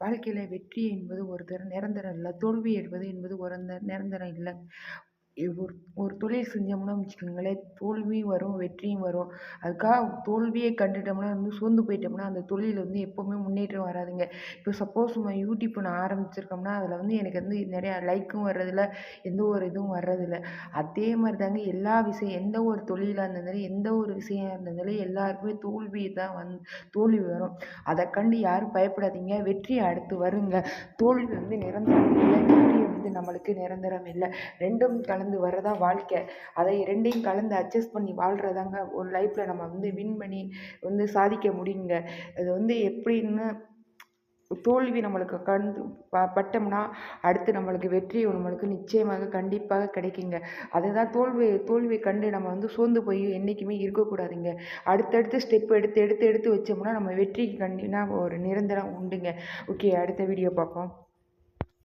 வாழ்க்கையில வெற்றி என்பது ஒரு நிரந்தரம் இல்ல. தோல்வி என்பது ஒரு நிரந்தரம் இல்ல. ஒரு ஒரு தொழில் செஞ்சோம்னா வச்சுக்கோங்களேன், தோல்வியும் வரும், வெற்றியும் வரும். அதுக்காக தோல்வியே கண்டுட்டோம்னா சோர்ந்து போயிட்டோம்னா, அந்த தொழில் எப்பவுமே முன்னேற்றம் வராதுங்க. இப்போ சப்போஸ் நம்ம யூடியூப் நான் ஆரம்பிச்சிருக்கோம்னா, அதில எனக்கு நிறையா லைக்கும் வர்றதில்ல, எந்த ஒரு இதுவும் வர்றதில்ல. அதே மாரி தாங்க எல்லா விஷயம் எந்த ஒரு தொழிலா இருந்தாலும், எந்த ஒரு விஷயம் இருந்தாலும் எல்லாருக்குமே தோல்வி தான் தோல்வி வரும். அதை கண்டு யாரும் பயப்படாதீங்க. வெற்றி அடுத்து வருங்க. தோல்வி நிரந்தரம் இல்ல. வெற்றி நம்மளுக்கு நிரந்தரம் இல்ல. 2ம் கலந்து வர்றதா வாழ்க்கை. அதை 2யும் கலந்து அட்ஜஸ்ட் பண்ணி வாழ்றதாங்க ஒரு லைஃப்ல நம்ம வின் பண்ணி சாதிக்க முடியுங்க. அது எப்படின்னு தோல்வி நம்மளுக்கு பட்டோம்னா அடுத்து நம்மளுக்கு வெற்றி நம்மளுக்கு நிச்சயமாக கண்டிப்பாக கிடைக்குங்க. அதுதான் தோல்வியை கண்டு நம்ம சோர்ந்து போய் என்றைக்குமே இருக்கக்கூடாதுங்க. அடுத்தடுத்து ஸ்டெப் எடுத்து எடுத்து எடுத்து வச்சோம்னா நம்ம வெற்றிக்கு கண்டிப்பாக ஒரு நிரந்தரம் உண்டுங்க. ஓகே, அடுத்த வீடியோ பார்ப்போம்.